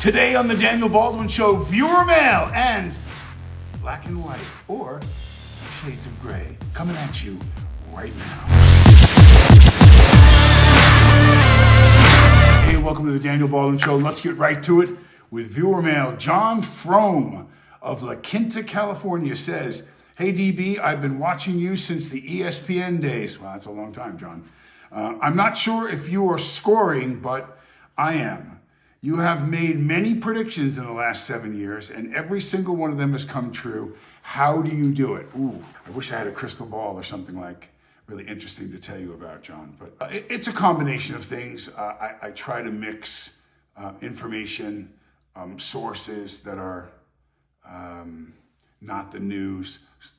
Today on the Daniel Baldwin Show, viewer mail and black and white or shades of gray coming at you right now. Hey, welcome to the Daniel Baldwin Show. Let's get right to it with viewer mail. John Frome of La Quinta, California says, "Hey DB, I've been watching you since the ESPN days." Well, that's a long time, John. I'm not sure if you are scoring, but I am. You have made many predictions in the last 7 years, and every single one of them has come true. How do you do it? Ooh, I wish I had a crystal ball or something like really interesting to tell you about, John. But it's a combination of things. I try to mix information, sources that are not the news,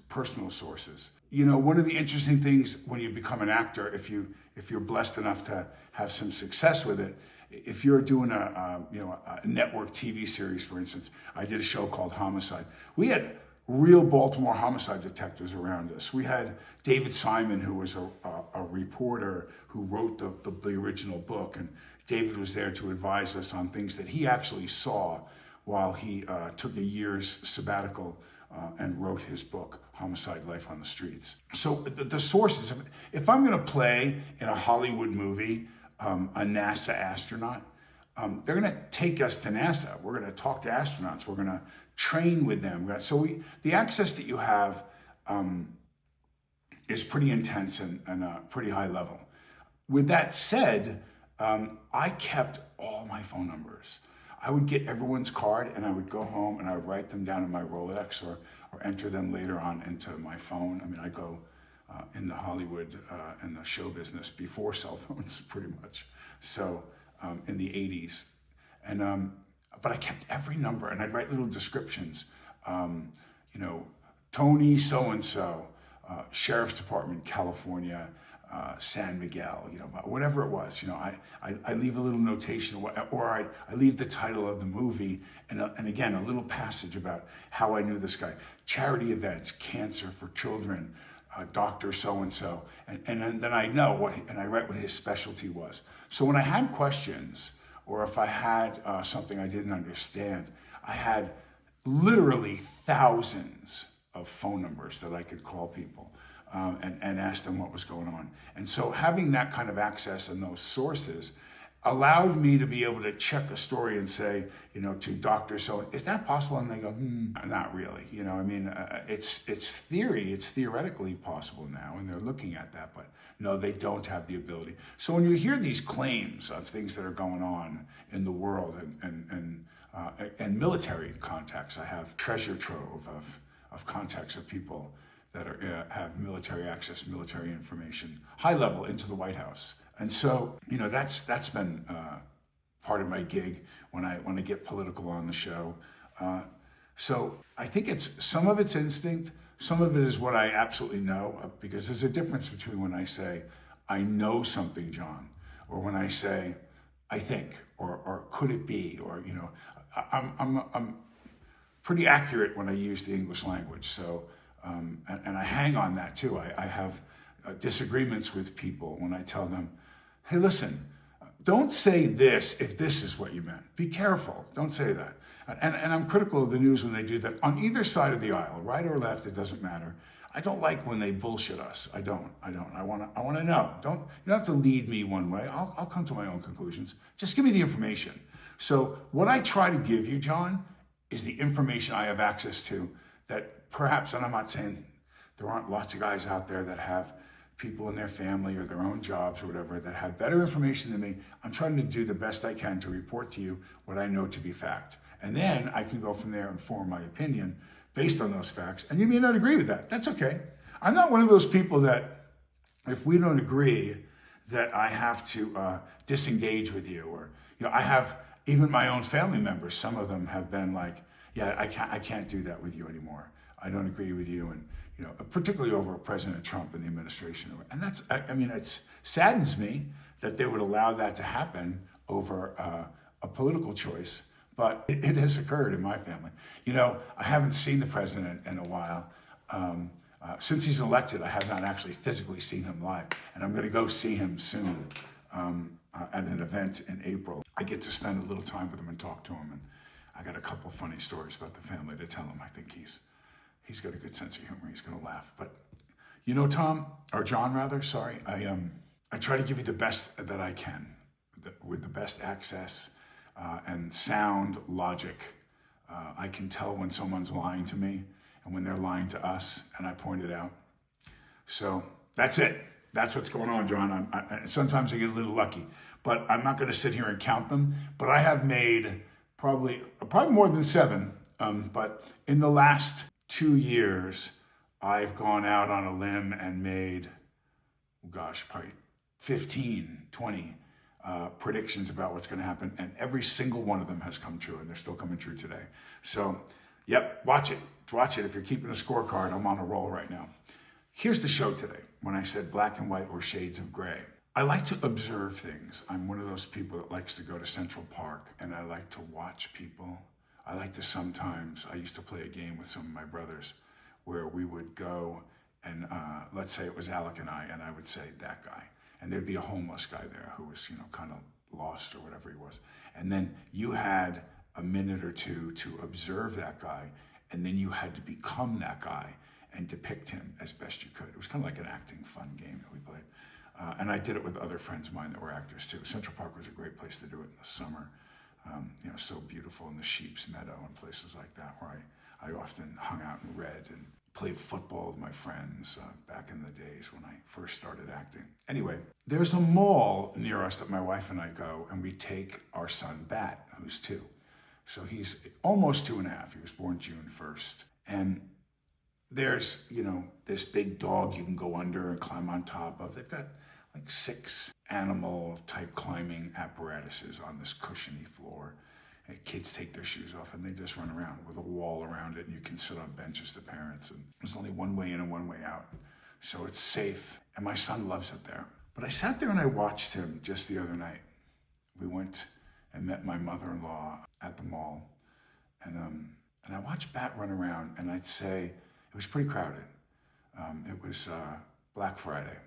personal sources. You know, one of the interesting things when you become an actor, if you're blessed enough to have some success with it, if you're doing a network TV series, for instance, I did a show called Homicide. We had real Baltimore homicide detectives around us. We had David Simon, who was a reporter who wrote the original book, and David was there to advise us on things that he actually saw while he took a year's sabbatical and wrote his book, Homicide: Life on the Streets. So the sources, if I'm gonna play in a Hollywood movie, a NASA astronaut, they're going to take us to NASA. We're going to talk to astronauts. We're going to train with them. So the access that you have is pretty intense and pretty high level. With that said, I kept all my phone numbers. I would get everyone's card and I would go home and I would write them down in my Rolodex or enter them later on into my phone. I mean, I go in the Hollywood and the show business before cell phones, pretty much. So in the 80s, and but I kept every number, and I'd write little descriptions. Tony so and so, Sheriff's Department, California, San Miguel. Whatever it was. I leave a little notation, or I leave the title of the movie, and again a little passage about how I knew this guy. Charity events, cancer for children. Doctor so-and-so, and then I know what, and I write what his specialty was. So when I had questions, or if I had something I didn't understand, I had literally thousands of phone numbers that I could call people and ask them what was going on. And so having that kind of access and those sources allowed me to be able to check a story and say, to Dr. So, is that possible? And they go, not really. It's theory. It's theoretically possible now, and they're looking at that, but no, they don't have the ability. So when you hear these claims of things that are going on in the world and military contacts, I have treasure trove of contacts of people that have military access, military information, high level into the White House. And so, that's been part of my gig when I get political on the show. So I think some of it's instinct, some of it is what I absolutely know, because there's a difference between when I say, I know something, John, or when I say, I think, or could it be, or, I'm pretty accurate when I use the English language. So, and I hang on that too. I have disagreements with people when I tell them, hey, listen, don't say this if this is what you meant. Be careful. Don't say that. And I'm critical of the news when they do that on either side of the aisle, right or left, it doesn't matter. I don't like when they bullshit us. I don't. I want to know. You don't have to lead me one way. I'll come to my own conclusions. Just give me the information. So what I try to give you, John, is the information I have access to that perhaps, and I'm not saying there aren't lots of guys out there that have people in their family or their own jobs or whatever that have better information than me. I'm trying to do the best I can to report to you what I know to be fact. And then I can go from there and form my opinion based on those facts. And you may not agree with that. That's okay. I'm not one of those people that if we don't agree that I have to disengage with you, or, I have even my own family members. Some of them have been like, yeah, I can't do that with you anymore. I don't agree with you. And, particularly over President Trump and the administration. And it saddens me that they would allow that to happen over a political choice, but it has occurred in my family. I haven't seen the president in a while. Since he's elected, I have not actually physically seen him live, and I'm going to go see him soon at an event in April. I get to spend a little time with him and talk to him, and I got a couple funny stories about the family to tell him. I think he's got a good sense of humor. He's going to laugh. But you know, Tom, or John rather, sorry, I try to give you the best that I can with the best access and sound logic. I can tell when someone's lying to me and when they're lying to us, and I point it out. So that's it. That's what's going on, John. Sometimes I get a little lucky, but I'm not going to sit here and count them. But I have made probably more than 7. But in the last 2 years, I've gone out on a limb and made, probably 15, 20 predictions about what's going to happen. And every single one of them has come true, and they're still coming true today. So, yep, watch it. Watch it. If you're keeping a scorecard, I'm on a roll right now. Here's the show today. When I said black and white or shades of gray, I like to observe things. I'm one of those people that likes to go to Central Park, and I like to watch people. I like to sometimes, I used to play a game with some of my brothers where we would go and let's say it was Alec and I would say that guy. And there'd be a homeless guy there who was, kind of lost or whatever he was. And then you had a minute or two to observe that guy, and then you had to become that guy and depict him as best you could. It was kind of like an acting fun game that we played. And I did it with other friends of mine that were actors too. Central Park was a great place to do it in the summer. So beautiful in the Sheep's Meadow and places like that where I often hung out and read and played football with my friends back in the days when I first started acting. Anyway, there's a mall near us that my wife and I go, and we take our son Bat, who's 2. So he's almost 2.5. He was born June 1st. And there's, this big dog you can go under and climb on top of. They've got like 6 animal type climbing apparatuses on this cushiony floor. And kids take their shoes off and they just run around with a wall around it, and you can sit on benches, the parents, and there's only one way in and one way out. So it's safe, and my son loves it there. But I sat there and I watched him just the other night. We went and met my mother-in-law at the mall, and I watched Bat run around, and I'd say it was pretty crowded. It was Black Friday.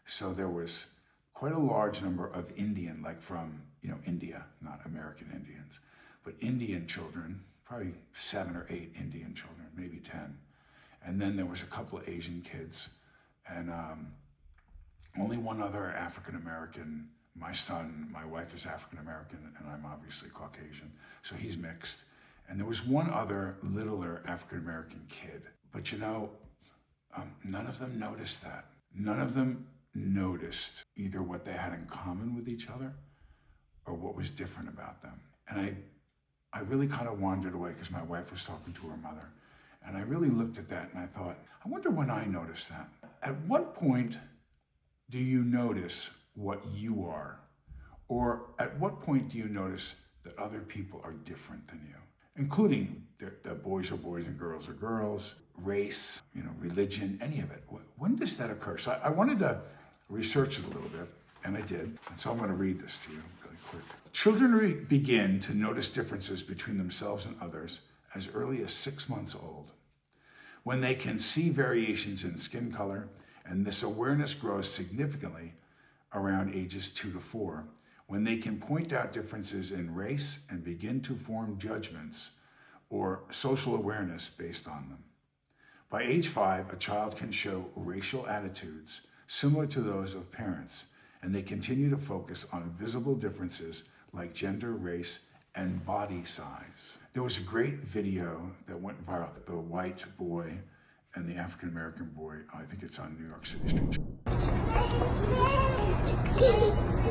So there was quite a large number of Indian, like from, India, not American Indians, but Indian children, probably 7 or 8 Indian children, maybe 10. And then there was a couple of Asian kids, and only one other African American. My son, my wife is African American, and I'm obviously Caucasian, so he's mixed. And there was one other littler African American kid. But none of them noticed that. None of them noticed either what they had in common with each other or what was different about them. And I really kind of wandered away because my wife was talking to her mother. And I really looked at that and I thought, I wonder when I noticed that. At what point do you notice what you are? Or at what point do you notice that other people are different than you? Including that boys are boys and girls are girls, race, religion, any of it. When does that occur? So I wanted to research it a little bit, and I did. And so I'm going to read this to you really quick. Children begin to notice differences between themselves and others as early as 6 months old. When they can see variations in skin color, and this awareness grows significantly around ages 2 to 4, when they can point out differences in race and begin to form judgments or social awareness based on them. By age 5, a child can show racial attitudes similar to those of parents, and they continue to focus on visible differences like gender, race, and body size. There was a great video that went viral, the white boy and the African American boy. I think it's on New York City Street.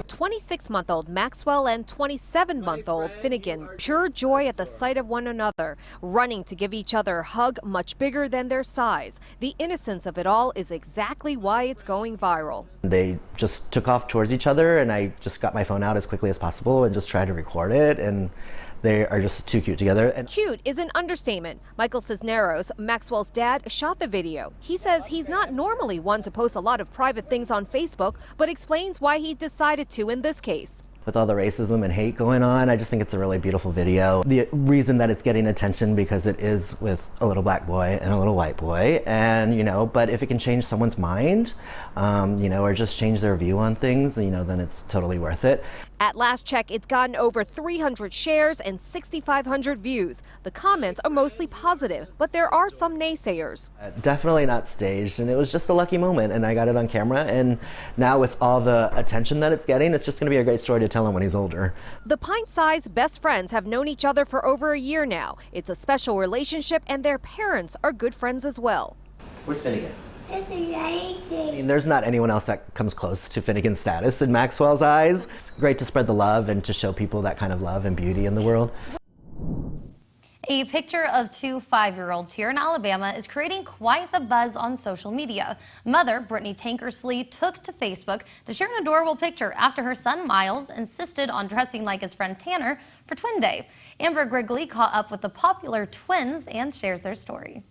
26-month-old Maxwell and 27-month-old Finnegan, pure joy at the sight of one another, running to give each other a hug much bigger than their size. The innocence of it all is exactly why it's going viral. They just took off towards each other, and I just got my phone out as quickly as possible and just tried to record it, and they are just too cute together. And cute is an understatement. Michael Cisneros, Maxwell's dad, shot the video. He says he's not normally one to post a lot of private things on Facebook, but explains why he decided to in this case. With all the racism and hate going on, I just think it's a really beautiful video. The reason that it's getting attention because it is with a little black boy and a little white boy, and but if it can change someone's mind, or just change their view on things, then it's totally worth it. At last check, it's gotten over 300 shares and 6,500 views. The comments are mostly positive, but there are some naysayers. Definitely not staged, and it was just a lucky moment, and I got it on camera, and now with all the attention that it's getting, it's just going to be a great story to tell him when he's older. The pint-sized best friends have known each other for over a year now. It's a special relationship, and their parents are good friends as well. Where's Finnegan? I mean, there's not anyone else that comes close to Finnegan's status in Maxwell's eyes. It's great to spread the love and to show people that kind of love and beauty in the world. A picture of two 5-year-olds here in Alabama is creating quite the buzz on social media. Mother, Brittany Tankersley, took to Facebook to share an adorable picture after her son Miles insisted on dressing like his friend Tanner for Twin Day. Amber Grigley caught up with the popular twins and shares their story.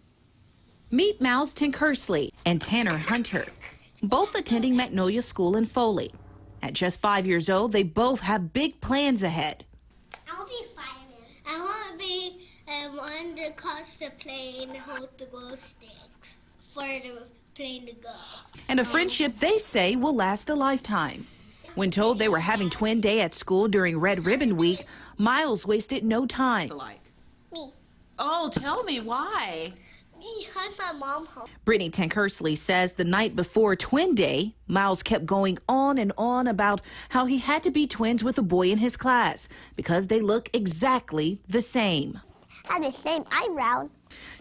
Meet Miles Tankersley and Tanner Hunter, both attending Magnolia School in Foley. At just 5 years old, they both have big plans ahead. I'll be fireman. I want to be one that calls the plane, hold the glow sticks for the plane to go. And a friendship they say will last a lifetime. When told they were having twin day at school during Red Ribbon Week, Miles wasted no time. Me. Oh, tell me why. Because my mom home. Brittany Tankersley says the night before Twin Day, Miles kept going on and on about how he had to be twins with a boy in his class because they look exactly the same. Have the same eyebrows.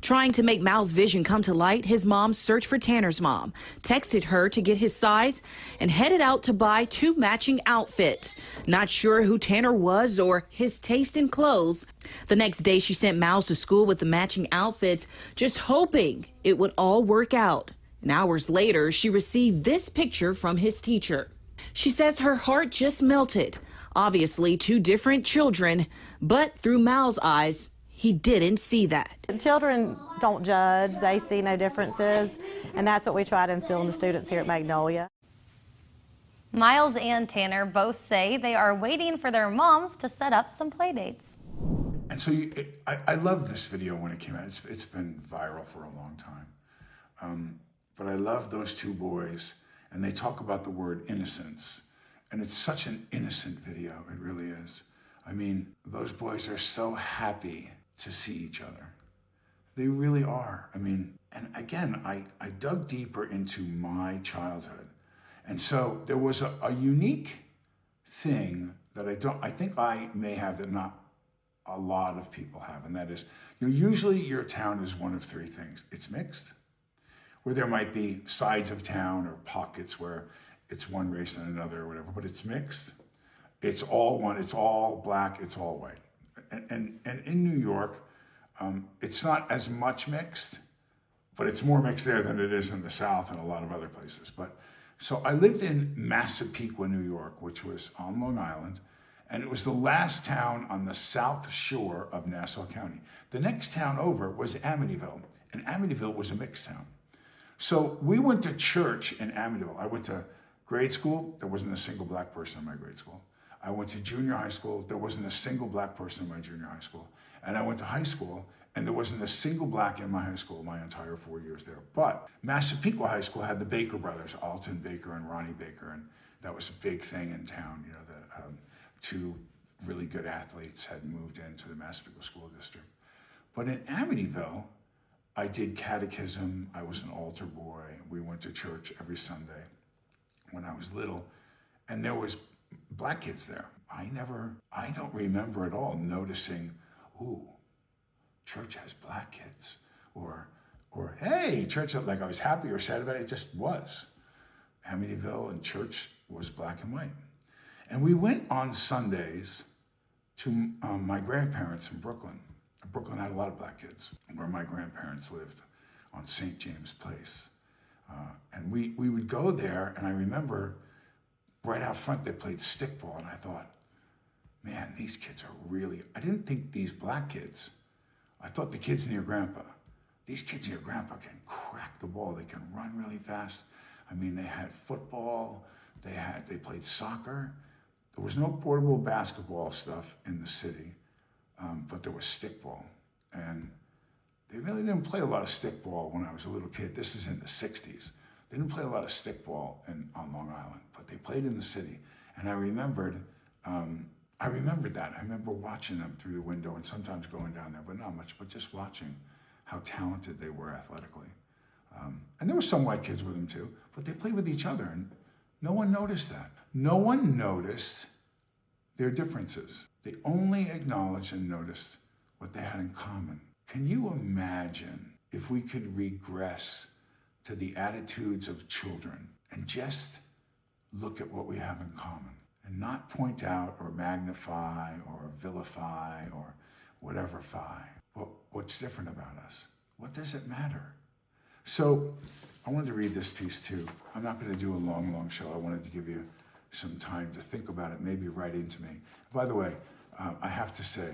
Trying to make Miles' vision come to light, his mom searched for Tanner's mom, texted her to get his size, and headed out to buy 2 matching outfits. Not sure who Tanner was or his taste in clothes. The next day, she sent Miles to school with the matching outfits, just hoping it would all work out. And hours later, she received this picture from his teacher. She says her heart just melted. Obviously, 2 different children, but through Miles' eyes, he didn't see that. Children don't judge, they see no differences, and that's what we try to instill in the students here at Magnolia. Miles and Tanner both say they are waiting for their moms to set up some play dates. And so I loved this video when it came out. It's been viral for a long time. But I love those 2 boys, and they talk about the word innocence. And it's such an innocent video, it really is. I mean, those boys are so happy to see each other. They really are. I mean, and again, I dug deeper into my childhood. And so there was a unique thing that I think I may have that not a lot of people have, and that is, usually your town is one of 3 things. It's mixed, where there might be sides of town or pockets where it's one race and another or whatever, but it's mixed. It's all one, it's all black, it's all white. And in New York, it's not as much mixed, but it's more mixed there than it is in the South and a lot of other places. But so I lived in Massapequa, New York, which was on Long Island, and it was the last town on the south shore of Nassau County. The next town over was Amityville, and Amityville was a mixed town. So we went to church in Amityville. I went to grade school, there wasn't a single black person in my grade school. I went to junior high school, there wasn't a single black person in my junior high school. And I went to high school, and there wasn't a single black in my high school my entire 4 years there. But Massapequa High School had the Baker brothers, Alton Baker and Ronnie Baker, and that was a big thing in town. You know, that 2 really good athletes had moved into the Massapequa School District. But in Amityville, I did catechism, I was an altar boy, we went to church every Sunday when I was little, and there was black kids there. I don't remember at all noticing, ooh, church has black kids, or hey, church, like I was happy or sad about it, it just was. Amityville and church was black and white. And we went on Sundays to my grandparents in Brooklyn. Brooklyn had a lot of black kids, where my grandparents lived on St. James Place. And we would go there, and I remember right out front they played stickball, and I thought, man, these kids are really, I didn't think these black kids, I thought the kids near Grandpa, these kids near Grandpa can crack the ball, they can run really fast. I mean, they had football, they played soccer. There was no portable basketball stuff in the city, but there was stickball. And they really didn't play a lot of stickball when I was a little kid. This is in the 60s. They didn't play a lot of stickball on Long Island, but they played in the city. And I remembered I remembered that. I remember watching them through the window and sometimes going down there, but not much, but just watching how talented they were athletically. And there were some white kids with them too, but they played with each other and no one noticed that. No one noticed their differences. They only acknowledged and noticed what they had in common. Can you imagine if we could regress to the attitudes of children and just look at what we have in common and not point out or magnify or vilify or whatever-fy? What's different about us? What does it matter? So I wanted to read this piece too. I'm not going to do a long show. I wanted to give you some time to think about it, maybe write into me. By the way, I have to say,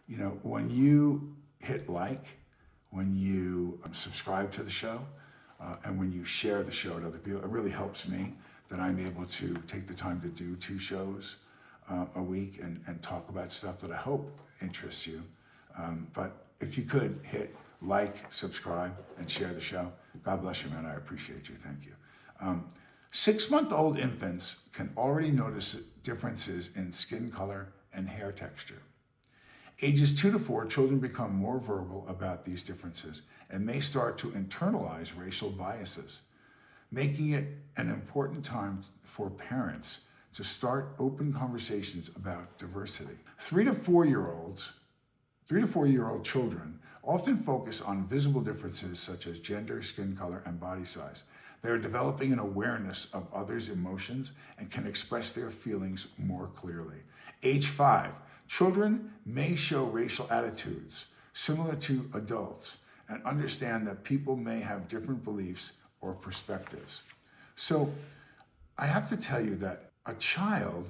you know, when you hit like, when you subscribe to the show, and when you share the show to other people, it really helps me that I'm able to take the time to do 2 shows a week and talk about stuff that I hope interests you. But if you could hit like, subscribe, and share the show, God bless you, man. I appreciate you. Thank you. 6-month-old infants can already notice differences in skin color and hair texture. Ages 2 to 4, children become more verbal about these differences and may start to internalize racial biases, making it an important time for parents to start open conversations about diversity. 3 to 4-year-old children often focus on visible differences such as gender, skin color, and body size. They are developing an awareness of others' emotions and can express their feelings more clearly. Age 5, children may show racial attitudes similar to adults and understand that people may have different beliefs or perspectives. So I have to tell you that a child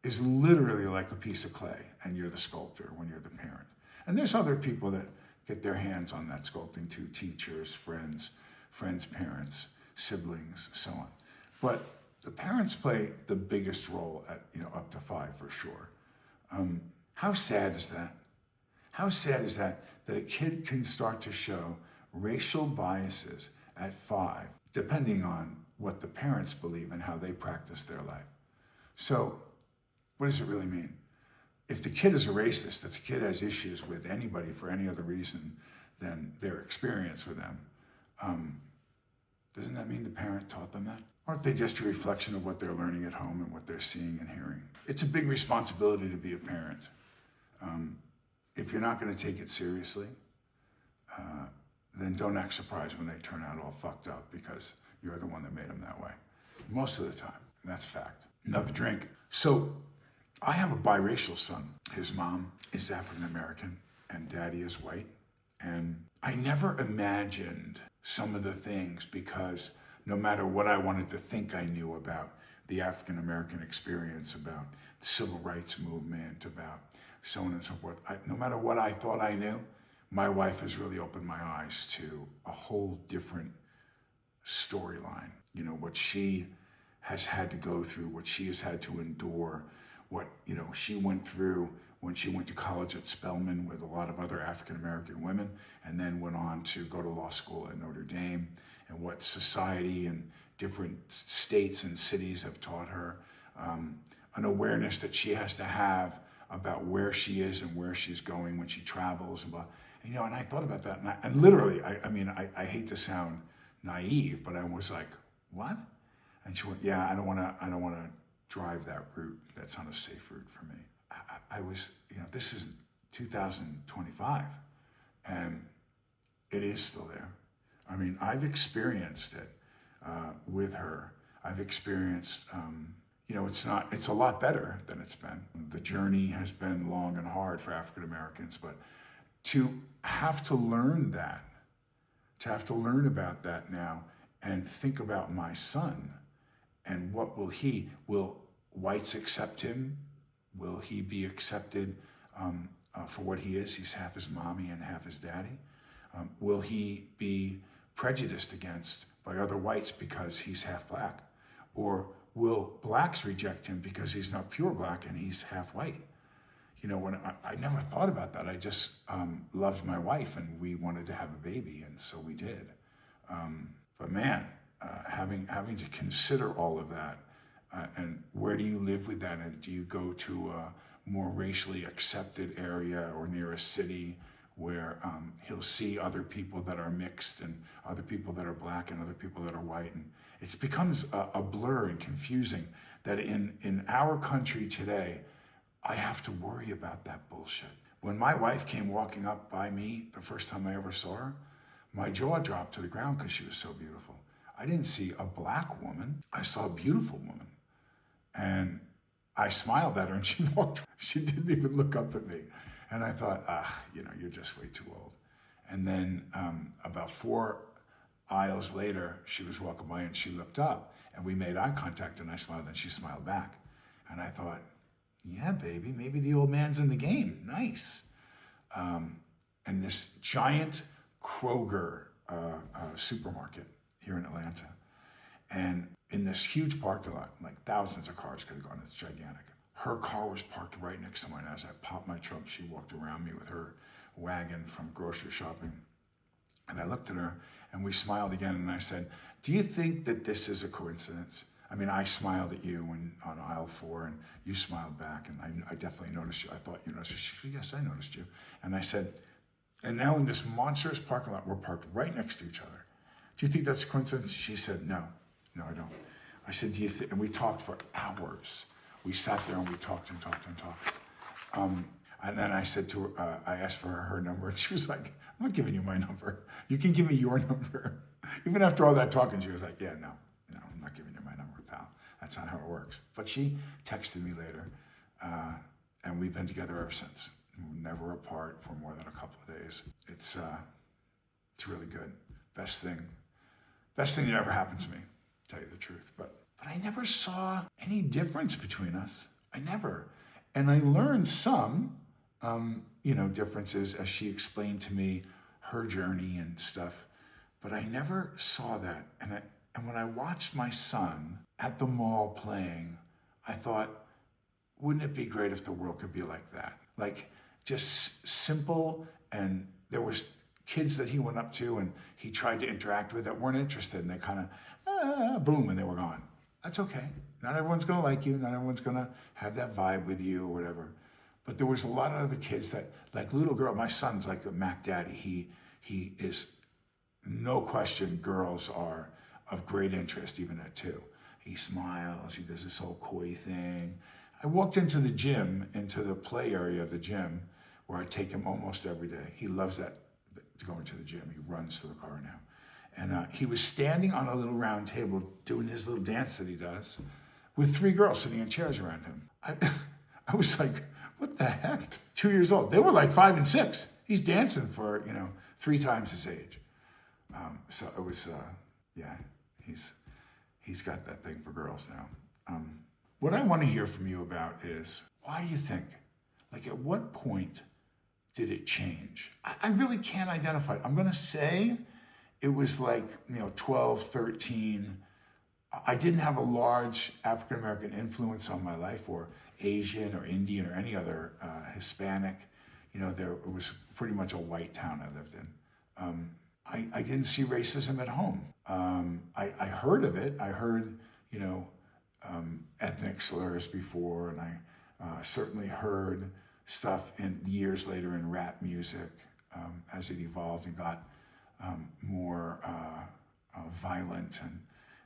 is literally like a piece of clay and you're the sculptor when you're the parent. And there's other people that get their hands on that sculpting too, teachers, friends, parents, siblings, so on. But the parents play the biggest role at, up to 5 for sure. How sad is that? How sad is that a kid can start to show racial biases at 5, depending on what the parents believe and how they practice their life. So what does it really mean? If the kid is a racist, if the kid has issues with anybody for any other reason than their experience with them, doesn't that mean the parent taught them that? Aren't they just a reflection of what they're learning at home and what they're seeing and hearing? It's a big responsibility to be a parent. If you're not going to take it seriously, then don't act surprised when they turn out all fucked up because you're the one that made them that way. Most of the time, and that's a fact. Another drink. So I have a biracial son. His mom is African American and daddy is white. And I never imagined some of the things because no matter what I wanted to think I knew about the African American experience, about the civil rights movement, about so on and so forth, no matter what I thought I knew, my wife has really opened my eyes to a whole different storyline. What she has had to go through, what she has had to endure, what she went through when she went to college at Spelman with a lot of other African-American women and then went on to go to law school at Notre Dame, and what society and different states and cities have taught her, an awareness that she has to have about where she is and where she's going when she travels. And I thought about that, and literally, I hate to sound naive, but I was like, what? And she went, yeah, I don't want to drive that route. That's not a safe route for me. I was, this is 2025, and it is still there. I've experienced it with her. I've experienced, it's a lot better than it's been. The journey has been long and hard for African Americans, but to have to learn that, to have to learn about that now and think about my son and what will whites accept him? Will he be accepted for what he is? He's half his mommy and half his daddy. Will he be prejudiced against by other whites because he's half black? Or will blacks reject him because he's not pure black and he's half white? When I never thought about that. I just loved my wife and we wanted to have a baby, and so we did. But man, having to consider all of that And where do you live with that? And do you go to a more racially accepted area or near a city where he'll see other people that are mixed and other people that are black and other people that are white? And it becomes a blur and confusing that in our country today, I have to worry about that bullshit. When my wife came walking up by me the first time I ever saw her, my jaw dropped to the ground because she was so beautiful. I didn't see a black woman. I saw a beautiful woman. And I smiled at her and she walked. She didn't even look up at me. And I thought, you're just way too old. And then about 4 aisles later, she was walking by and she looked up and we made eye contact and I smiled and she smiled back. And I thought, yeah, baby, maybe the old man's in the game. Nice. And this giant Kroger supermarket here in Atlanta. And in this huge parking lot, like thousands of cars could have gone, it's gigantic. Her car was parked right next to mine. As I popped my trunk, she walked around me with her wagon from grocery shopping. And I looked at her and we smiled again and I said, do you think that this is a coincidence? I mean, I smiled at you on aisle 4 and you smiled back and I definitely noticed you. I thought you noticed. She said, yes, I noticed you. And I said, and now in this monstrous parking lot, we're parked right next to each other. Do you think that's a coincidence? She said, no, I don't. I said, do you think, and we talked for hours. We sat there and we talked and talked and talked. And then I said to her, I asked for her number and she was like, I'm not giving you my number. You can give me your number. Even after all that talking, she was like, yeah, no, I'm not giving you my number, pal. That's not how it works. But she texted me later and we've been together ever since. We're never apart for more than a couple of days. It's really good. Best thing that ever happened to me, to tell you the truth. But I never saw any difference between us. I never. And I learned some, differences as she explained to me her journey and stuff. But I never saw that. And when I watched my son at the mall playing, I thought, wouldn't it be great if the world could be like that? Like just simple, and there was kids that he went up to and he tried to interact with that weren't interested, and they kind of, boom, and they were gone. That's okay. Not everyone's gonna like you, not everyone's gonna have that vibe with you or whatever. But there was a lot of other kids that, like little girl, my son's like a Mac Daddy. He is, no question, girls are of great interest, even at 2. He smiles, he does this whole coy thing. I walked into the gym, into the play area of the gym, where I take him almost every day. He loves that, to go into the gym. He runs to the car now. And he was standing on a little round table doing his little dance that he does with 3 girls sitting in chairs around him. I was like, what the heck? 2 years old. They were like 5 and 6. He's dancing for, 3 times his age. So it was, he's got that thing for girls now. What I want to hear from you about is, why do you think? Like, at what point did it change? I really can't identify it. I'm going to say it was like, 12, 13. I didn't have a large African-American influence on my life, or Asian or Indian or any other Hispanic. It was pretty much a white town I lived in. I didn't see racism at home. I heard of it. I heard, ethnic slurs before, and I certainly heard stuff years later in rap music as it evolved and got more violent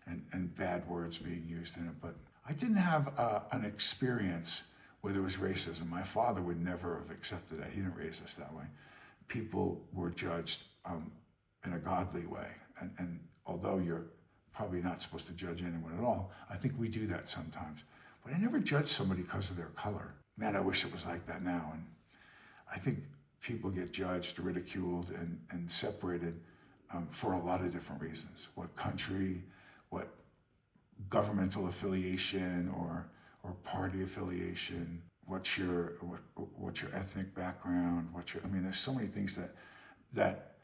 and bad words being used in it. But I didn't have an experience where there was racism. My father would never have accepted that. He didn't raise us that way. People were judged in a godly way. And although you're probably not supposed to judge anyone at all, I think we do that sometimes. But I never judged somebody because of their color. Man, I wish it was like that now. And I think people get judged, ridiculed, and separated for a lot of different reasons. What country, what governmental affiliation or party affiliation, what's your ethnic background, there's so many things that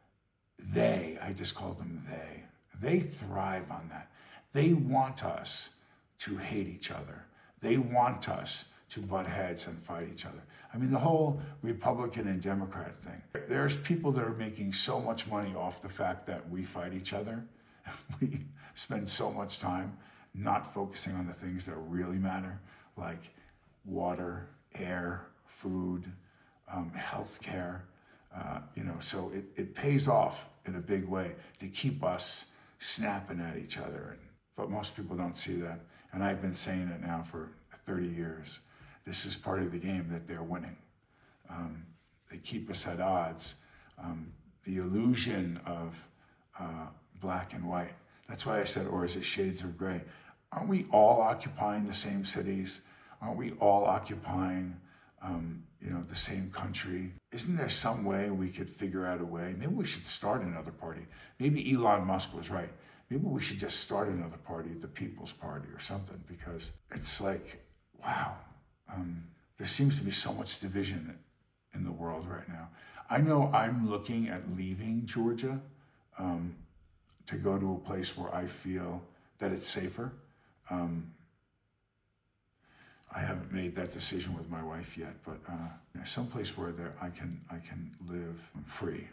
I just call them they thrive on that. They want us to hate each other. They want us to butt heads and fight each other. The whole Republican and Democrat thing. There's people that are making so much money off the fact that we fight each other. We spend so much time not focusing on the things that really matter, like water, air, food, healthcare. So it pays off in a big way to keep us snapping at each other. But most people don't see that. And I've been saying it now for 30 years. This is part of the game that they're winning. They keep us at odds. The illusion of black and white. That's why I said, or is it shades of gray? Aren't we all occupying the same cities? Aren't we all occupying, the same country? Isn't there some way we could figure out a way? Maybe we should start another party. Maybe Elon Musk was right. Maybe we should just start another party, the People's Party or something, because it's like, wow, there seems to be so much division in the world right now. I know I'm looking at leaving Georgia to go to a place where I feel that it's safer. I haven't made that decision with my wife yet, but someplace where I can live free.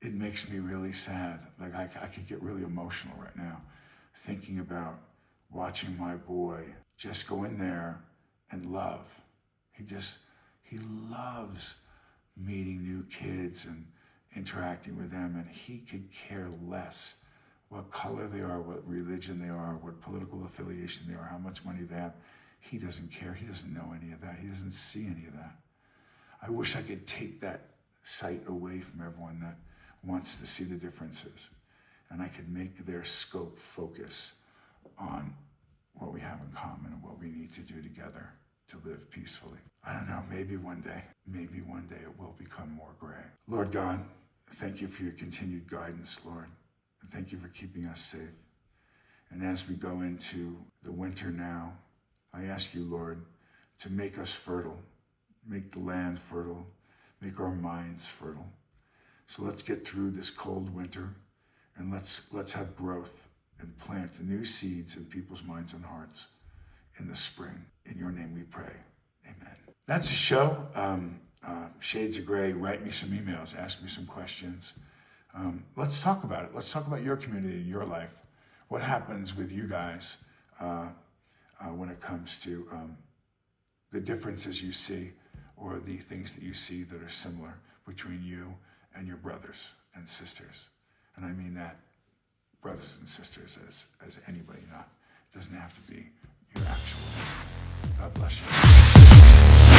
It makes me really sad. Like I could get really emotional right now, thinking about watching my boy just go in there and love. He loves meeting new kids and interacting with them, and he could care less what color they are, what religion they are, what political affiliation they are, how much money they have. He doesn't care. He doesn't know any of that. He doesn't see any of that. I wish I could take that sight away from everyone that wants to see the differences, and I could make their scope focus on what we have in common and what we need to do together to live peacefully. I don't know, maybe one day it will become more gray. Lord God, thank you for your continued guidance, Lord. And thank you for keeping us safe. And as we go into the winter now, I ask you, Lord, to make us fertile, make the land fertile, make our minds fertile. So let's get through this cold winter, and let's have growth and plant new seeds in people's minds and hearts in the spring. In your name we pray. Amen. That's the show. Shades of Gray. Write me some emails. Ask me some questions. Let's talk about it. Let's talk about your community, your life. What happens with you guys when it comes to the differences you see, or the things that you see that are similar between you and your brothers and sisters. And I mean that brothers and sisters as anybody, not. It doesn't have to be your actual. God bless you.